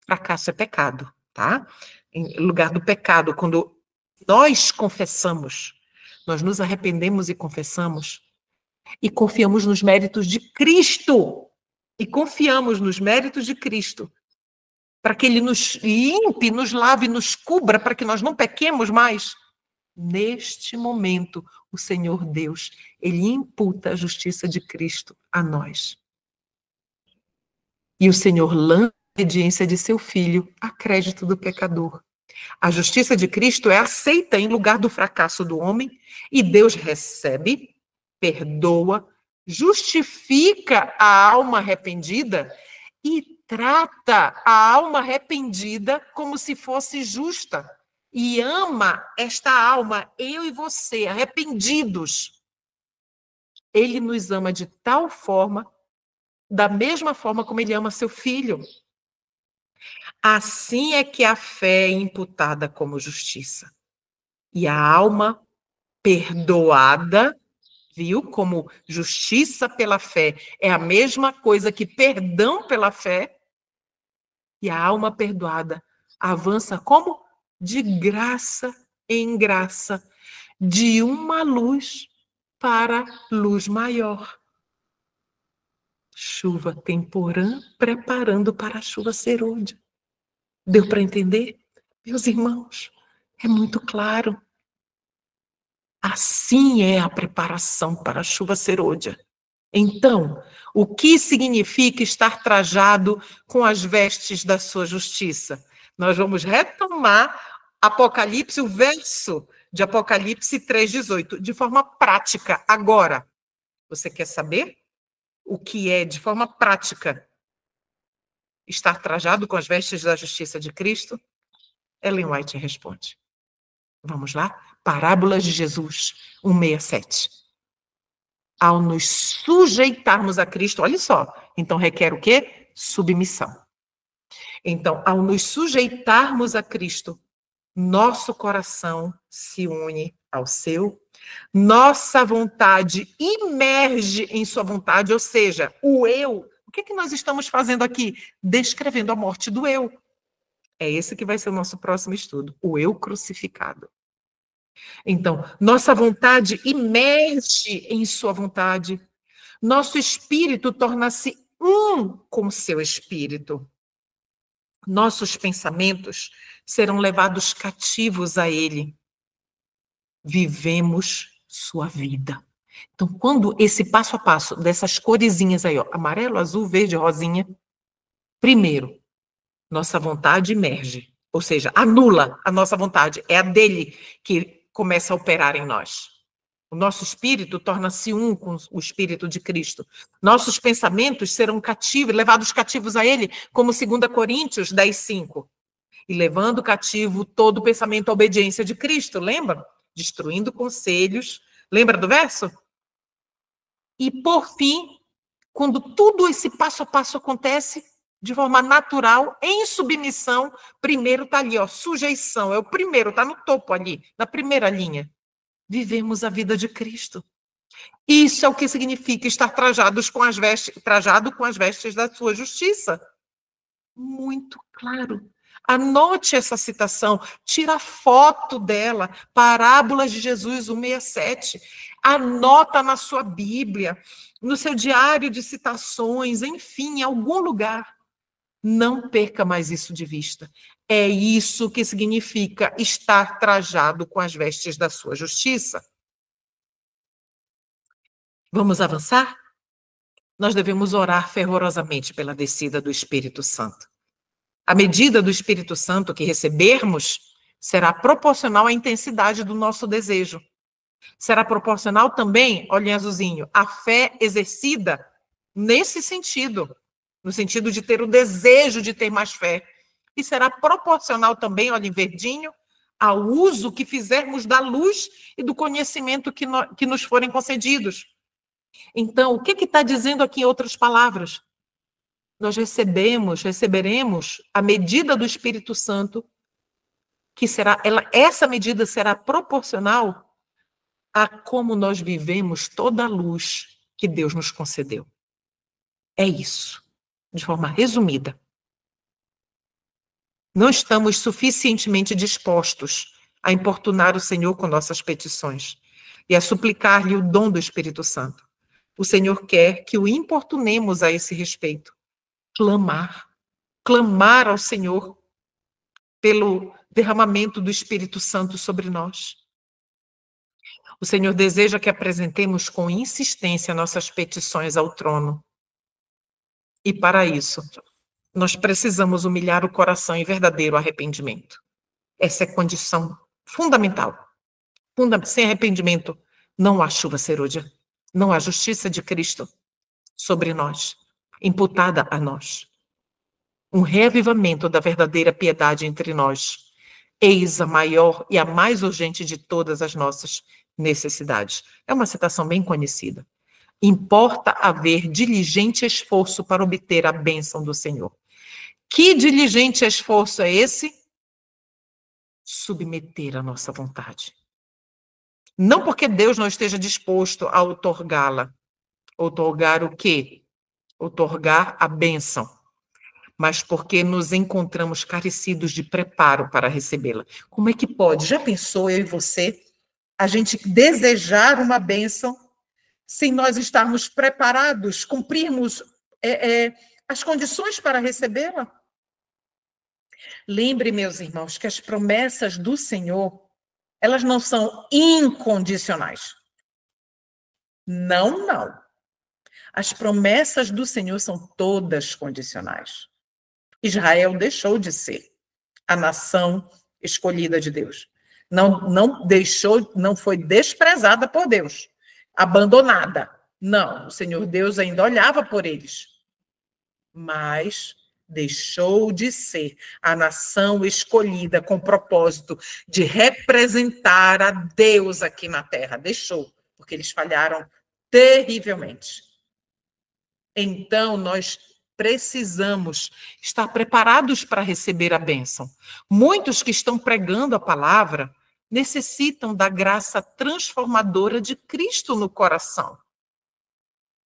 Fracasso é pecado, tá? Em lugar do pecado, quando nós confessamos, nós nos arrependemos e confessamos, e confiamos nos méritos de Cristo. E confiamos nos méritos de Cristo, para que Ele nos limpe, nos lave, nos cubra, para que nós não pequemos mais. Neste momento, o Senhor Deus, Ele imputa a justiça de Cristo a nós. E o Senhor lança a obediência de seu Filho a crédito do pecador. A justiça de Cristo é aceita em lugar do fracasso do homem, e Deus recebe perdoa, justifica a alma arrependida e trata a alma arrependida como se fosse justa. E ama esta alma, eu e você, arrependidos. Ele nos ama de tal forma, da mesma forma como ele ama seu filho. Assim é que a fé é imputada como justiça. E a alma perdoada, viu? Como justiça pela fé é a mesma coisa que perdão pela fé. E a alma perdoada avança como? De graça em graça, de uma luz para luz maior. Chuva temporã preparando para a chuva serôdia. Deu para entender? Meus irmãos, é muito claro. Assim é a preparação para a chuva serôdia. Então, o que significa estar trajado com as vestes da sua justiça? Nós vamos retomar Apocalipse, o verso de Apocalipse 3,18, de forma prática, agora. Você quer saber o que é, de forma prática, estar trajado com as vestes da justiça de Cristo? Ellen White responde. Vamos lá? Parábolas de Jesus, 167. Ao nos sujeitarmos a Cristo, olha só, então requer o quê? Submissão. Então, ao nos sujeitarmos a Cristo, nosso coração se une ao seu, nossa vontade imerge em sua vontade, ou seja, o eu. O que nós estamos fazendo aqui? Descrevendo a morte do eu. É esse que vai ser o nosso próximo estudo, o eu crucificado. Então, nossa vontade imerge em sua vontade. Nosso espírito torna-se um com seu espírito. Nossos pensamentos serão levados cativos a ele. Vivemos sua vida. Então, quando esse passo a passo dessas coresinhas aí, ó, amarelo, azul, verde, rosinha, primeiro, nossa vontade emerge, ou seja, anula a nossa vontade, é a dele que começa a operar em nós. O nosso espírito torna-se um com o espírito de Cristo. Nossos pensamentos serão cativos, levados cativos a ele, como 2 Coríntios 10:5. E levando cativo todo pensamento à obediência de Cristo, lembra? Destruindo conselhos. Lembra do verso? E por fim, quando tudo esse passo a passo acontece de forma natural, em submissão, primeiro está ali, ó, sujeição, é o primeiro, está no topo ali, na primeira linha. Vivemos a vida de Cristo. Isso é o que significa estar trajado com as vestes da sua justiça. Muito claro. Anote essa citação, tira foto dela, Parábolas de Jesus 167. Anota na sua Bíblia, no seu diário de citações, enfim, em algum lugar. Não perca mais isso de vista. É isso que significa estar trajado com as vestes da sua justiça. Vamos avançar? Nós devemos orar fervorosamente pela descida do Espírito Santo. A medida do Espírito Santo que recebermos será proporcional à intensidade do nosso desejo. Será proporcional também, olha em azulzinho, à fé exercida nesse sentido. No sentido de ter o desejo de ter mais fé. E será proporcional também, olha em verdinho, ao uso que fizermos da luz e do conhecimento que nos forem concedidos. Então, o que está dizendo aqui em outras palavras? Nós receberemos a medida do Espírito Santo, que essa medida será proporcional a como nós vivemos toda a luz que Deus nos concedeu. É isso. De forma resumida. Não estamos suficientemente dispostos a importunar o Senhor com nossas petições e a suplicar-lhe o dom do Espírito Santo. O Senhor quer que o importunemos a esse respeito. Clamar ao Senhor pelo derramamento do Espírito Santo sobre nós. O Senhor deseja que apresentemos com insistência nossas petições ao trono. E para isso, nós precisamos humilhar o coração em verdadeiro arrependimento. Essa é condição fundamental. Sem arrependimento, não há chuva serôdia. Não há justiça de Cristo sobre nós, imputada a nós. Um reavivamento da verdadeira piedade entre nós. Eis a maior e a mais urgente de todas as nossas necessidades. É uma citação bem conhecida. Importa haver diligente esforço para obter a bênção do Senhor. Que diligente esforço é esse? Submeter a nossa vontade. Não porque Deus não esteja disposto a outorgá-la. Outorgar o quê? Outorgar a bênção. Mas porque nos encontramos carecidos de preparo para recebê-la. Como é que pode? Já pensou, eu e você, a gente desejar uma bênção sem nós estarmos preparados, cumprirmos as condições para recebê-la? Lembre, meus irmãos, que as promessas do Senhor, elas não são incondicionais. Não, não. As promessas do Senhor são todas condicionais. Israel deixou de ser a nação escolhida de Deus. Não deixou, não foi desprezada por Deus, abandonada. Não, o Senhor Deus ainda olhava por eles. Mas deixou de ser a nação escolhida com o propósito de representar a Deus aqui na terra. Deixou, porque eles falharam terrivelmente. Então, nós precisamos estar preparados para receber a bênção. Muitos que estão pregando a palavra necessitam da graça transformadora de Cristo no coração.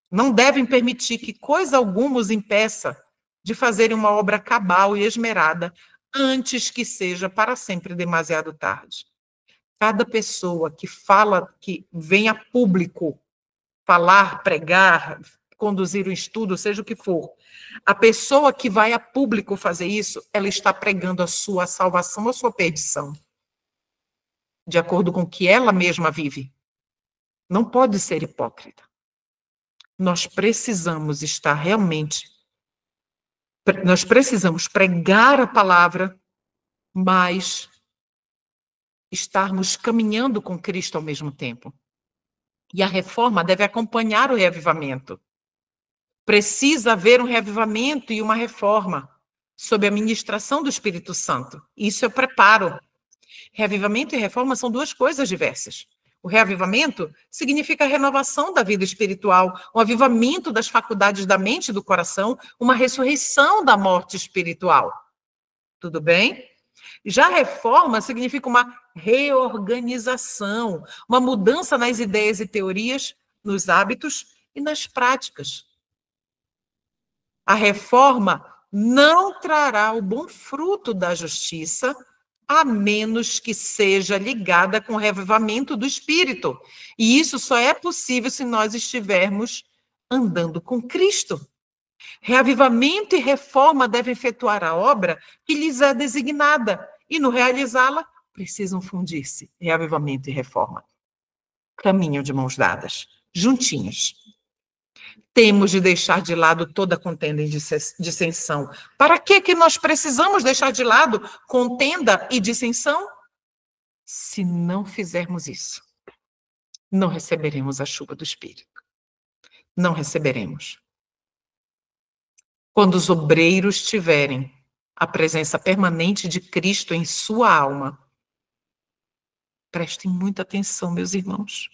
Não devem permitir que coisa alguma os impeça de fazerem uma obra cabal e esmerada antes que seja para sempre demasiado tarde. Cada pessoa que fala, que vem a público falar, pregar, conduzir um estudo, seja o que for, a pessoa que vai a público fazer isso, ela está pregando a sua salvação ou a sua perdição, de acordo com o que ela mesma vive. Não pode ser hipócrita. Nós precisamos estar realmente, nós precisamos pregar a palavra, mas estarmos caminhando com Cristo ao mesmo tempo. E a reforma deve acompanhar o reavivamento. Precisa haver um reavivamento e uma reforma sob a ministração do Espírito Santo. Isso eu preparo. Reavivamento e reforma são duas coisas diversas. O reavivamento significa a renovação da vida espiritual, um avivamento das faculdades da mente e do coração, uma ressurreição da morte espiritual. Tudo bem? Já a reforma significa uma reorganização, uma mudança nas ideias e teorias, nos hábitos e nas práticas. A reforma não trará o bom fruto da justiça, a menos que seja ligada com o reavivamento do Espírito. E isso só é possível se nós estivermos andando com Cristo. Reavivamento e reforma devem efetuar a obra que lhes é designada, e no realizá-la, precisam fundir-se, reavivamento e reforma. Caminham de mãos dadas, juntinhos. Temos de deixar de lado toda contenda e dissensão. Para que nós precisamos deixar de lado contenda e dissensão? Se não fizermos isso, não receberemos a chuva do Espírito. Não receberemos. Quando os obreiros tiverem a presença permanente de Cristo em sua alma, prestem muita atenção, meus irmãos.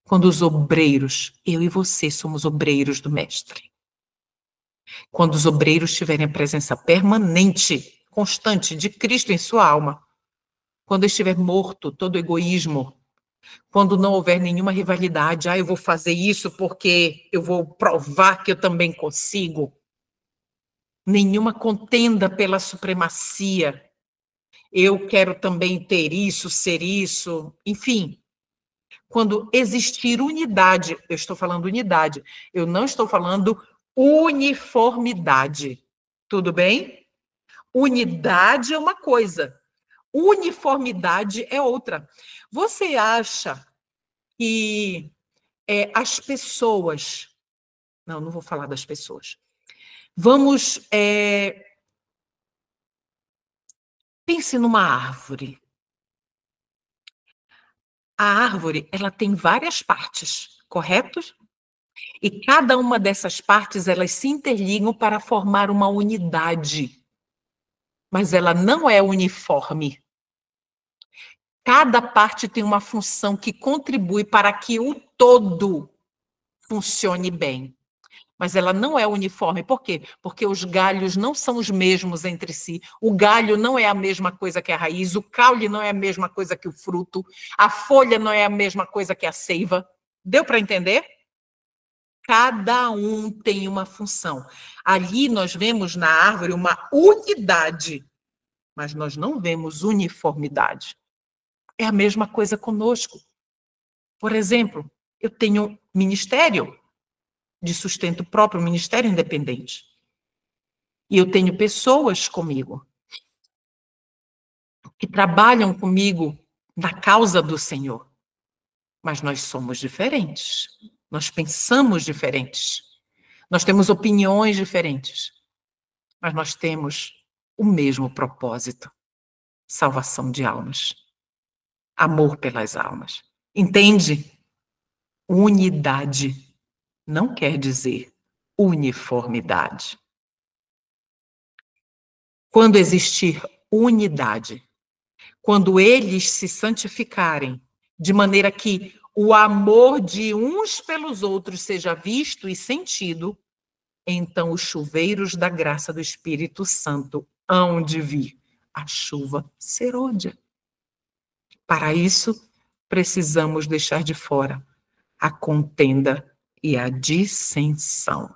Quando os obreiros, eu e você somos obreiros do Mestre. Quando os obreiros tiverem a presença permanente, constante de Cristo em sua alma, quando estiver morto todo egoísmo, quando não houver nenhuma rivalidade, eu vou fazer isso porque eu vou provar que eu também consigo, nenhuma contenda pela supremacia, eu quero também ter isso, ser isso, enfim. Quando existir unidade, eu estou falando unidade, eu não estou falando uniformidade. Tudo bem? Unidade é uma coisa, uniformidade é outra. Você acha que as pessoas... Não vou falar das pessoas. Vamos... pense numa árvore. A árvore, ela tem várias partes. correto? E cada uma dessas partes, elas se interligam para formar uma unidade. Mas ela não é uniforme. Cada parte tem uma função que contribui para que o todo funcione bem. Mas ela não é uniforme. Por quê? Porque os galhos não são os mesmos entre si. O galho não é a mesma coisa que a raiz, o caule não é a mesma coisa que o fruto, a folha não é a mesma coisa que a seiva. Deu para entender? Cada um tem uma função. Ali nós vemos na árvore uma unidade, mas nós não vemos uniformidade. É a mesma coisa conosco. Por exemplo, eu tenho ministério de sustento próprio, ministério independente. E eu tenho pessoas comigo que trabalham comigo na causa do Senhor. Mas nós somos diferentes. Nós pensamos diferentes. Nós temos opiniões diferentes. Mas nós temos o mesmo propósito: salvação de almas. Amor pelas almas. Entende? Unidade não quer dizer uniformidade. Quando existir unidade, quando eles se santificarem, de maneira que o amor de uns pelos outros seja visto e sentido, então os chuveiros da graça do Espírito Santo hão de vir, a chuva serôdia. Para isso, precisamos deixar de fora a contenda e a dissensão.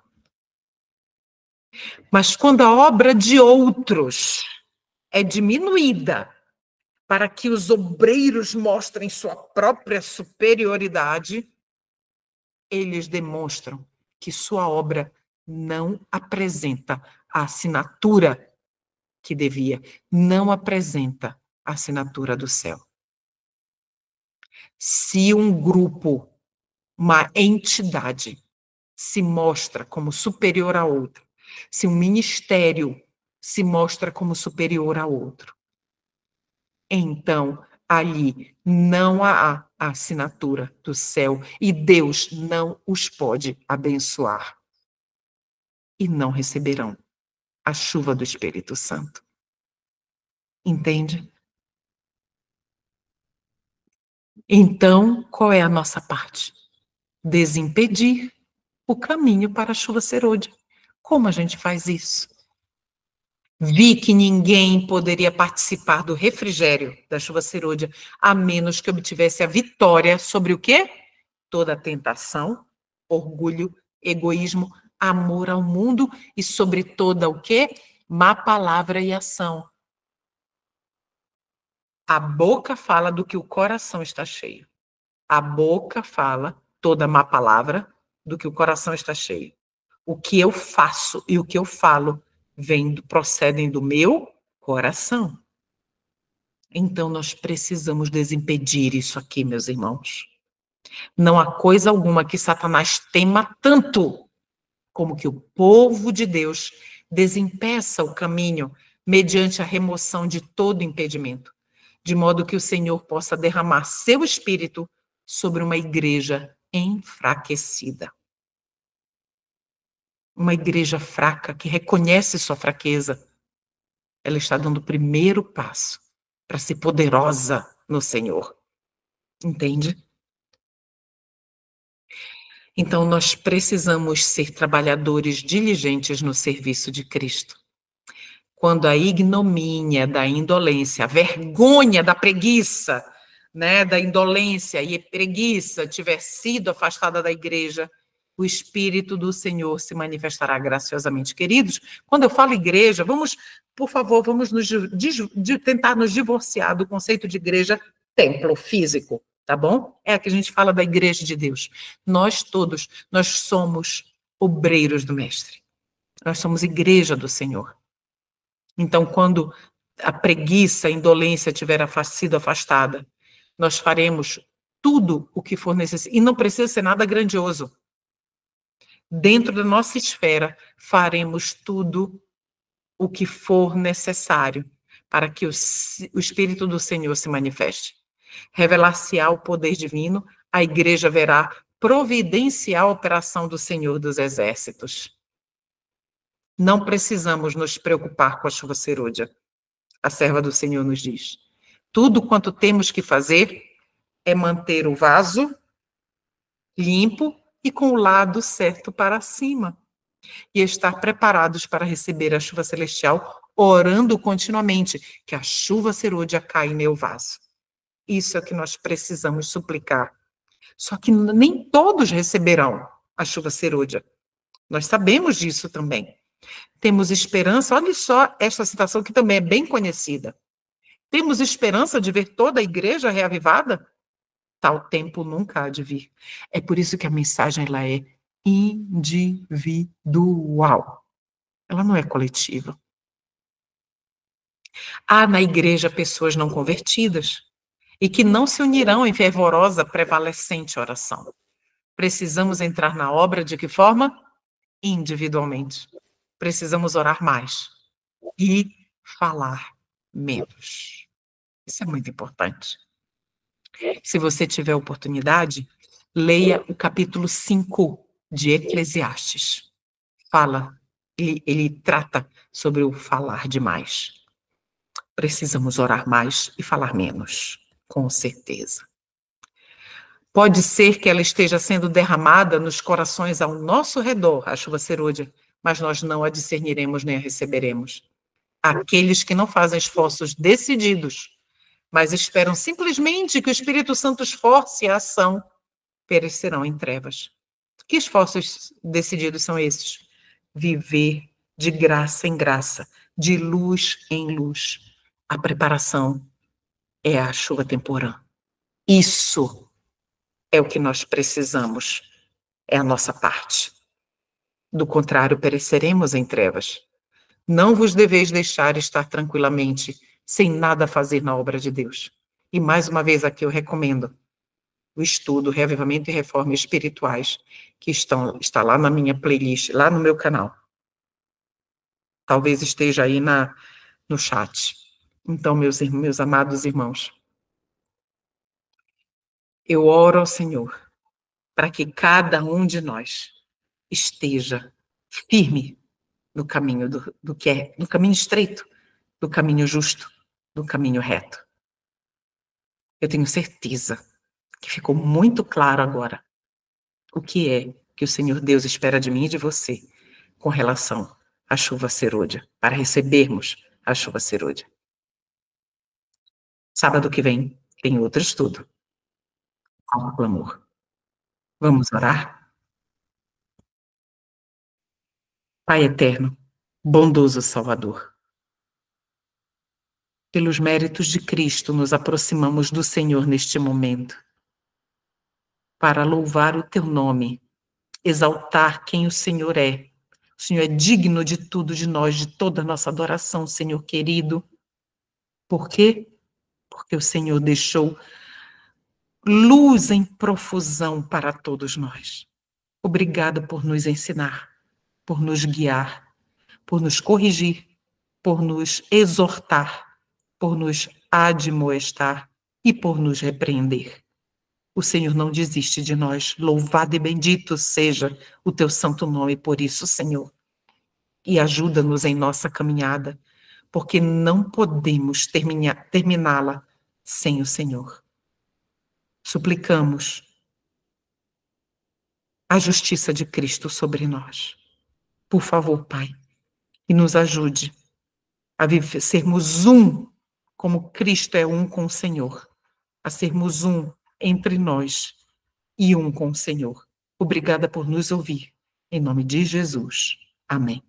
Mas quando a obra de outros é diminuída para que os obreiros mostrem sua própria superioridade, eles demonstram que sua obra não apresenta a assinatura que devia, não apresenta a assinatura do céu. Se um grupo, uma entidade, se mostra como superior a outro, se um ministério se mostra como superior a outro, então ali não há a assinatura do céu e Deus não os pode abençoar. E não receberão a chuva do Espírito Santo. Entende? Então, qual é a nossa parte? Desimpedir o caminho para a chuva serôdia. Como a gente faz isso? Vi que ninguém poderia participar do refrigério da chuva serôdia, a menos que obtivesse a vitória sobre o quê? Toda tentação, orgulho, egoísmo, amor ao mundo e sobre toda o quê? Má palavra e ação. A boca fala do que o coração está cheio. A boca fala, toda má palavra, do que o coração está cheio. O que eu faço e o que eu falo procedem do meu coração. Então, nós precisamos desimpedir isso aqui, meus irmãos. Não há coisa alguma que Satanás tema tanto como que o povo de Deus desimpeça o caminho mediante a remoção de todo impedimento, de modo que o Senhor possa derramar seu espírito sobre uma igreja enfraquecida. Uma igreja fraca que reconhece sua fraqueza, ela está dando o primeiro passo para ser poderosa no Senhor. Entende? Então, nós precisamos ser trabalhadores diligentes no serviço de Cristo. Quando a ignomínia da indolência, a vergonha da preguiça, né, da indolência e preguiça tiver sido afastada da igreja, o Espírito do Senhor se manifestará graciosamente. Queridos, quando eu falo igreja, por favor, vamos tentar nos divorciar do conceito de igreja templo físico, tá bom? É a que a gente fala da igreja de Deus. Nós todos, nós somos obreiros do Mestre. Nós somos igreja do Senhor. Então, quando a preguiça, a indolência tiver sido afastada, nós faremos tudo o que for necessário. E não precisa ser nada grandioso. Dentro da nossa esfera, faremos tudo o que for necessário para que o Espírito do Senhor se manifeste. Revelar-se-á o poder divino, a igreja verá providenciar a operação do Senhor dos Exércitos. Não precisamos nos preocupar com a chuva serôdia. A serva do Senhor nos diz. Tudo quanto temos que fazer é manter o vaso limpo e com o lado certo para cima. E estar preparados para receber a chuva celestial, orando continuamente, que a chuva serôdia caia em meu vaso. Isso é o que nós precisamos suplicar. Só que nem todos receberão a chuva serôdia. Nós sabemos disso também. Temos esperança, olha só esta citação que também é bem conhecida. Temos esperança de ver toda a igreja reavivada? Tal tempo nunca há de vir. É por isso que a mensagem ela é individual. Ela não é coletiva. Há na igreja pessoas não convertidas e que não se unirão em fervorosa, prevalecente oração. Precisamos entrar na obra de que forma? Individualmente. Precisamos orar mais e falar menos. Isso é muito importante. Se você tiver oportunidade, leia o capítulo 5 de Eclesiastes. Ele trata sobre o falar demais. Precisamos orar mais e falar menos, com certeza. Pode ser que ela esteja sendo derramada nos corações ao nosso redor, a chuva serôdia, mas nós não a discerniremos nem a receberemos. Aqueles que não fazem esforços decididos, mas esperam simplesmente que o Espírito Santo esforce a ação, perecerão em trevas. Que esforços decididos são esses? Viver de graça em graça, de luz em luz. A preparação é a chuva temporã. Isso é o que nós precisamos, é a nossa parte. Do contrário, pereceremos em trevas. Não vos deveis deixar estar tranquilamente, sem nada fazer na obra de Deus. E mais uma vez aqui eu recomendo o estudo Reavivamento e Reforma Espirituais, que está lá na minha playlist, lá no meu canal. Talvez esteja aí no chat. Então, meus amados irmãos, eu oro ao Senhor para que cada um de nós esteja firme no caminho do que é, no caminho estreito, do caminho justo, do caminho reto. Eu tenho certeza que ficou muito claro agora o que é que o Senhor Deus espera de mim e de você com relação à chuva serôdia, para recebermos a chuva serôdia. Sábado que vem tem outro estudo. Alto clamor. Vamos orar? Pai eterno, bondoso Salvador, pelos méritos de Cristo nos aproximamos do Senhor neste momento, para louvar o teu nome, exaltar quem o Senhor é. O Senhor é digno de tudo de nós, de toda a nossa adoração, Senhor querido. Por quê? Porque o Senhor deixou luz em profusão para todos nós. Obrigado por nos ensinar, por nos guiar, por nos corrigir, por nos exortar, por nos admoestar e por nos repreender. O Senhor não desiste de nós. Louvado e bendito seja o teu santo nome por isso, Senhor. E ajuda-nos em nossa caminhada, porque não podemos terminá-la sem o Senhor. Suplicamos a justiça de Cristo sobre nós. Por favor, Pai, e nos ajude a sermos um, como Cristo é um com o Senhor, a sermos um entre nós e um com o Senhor. Obrigada por nos ouvir. Em nome de Jesus. Amém.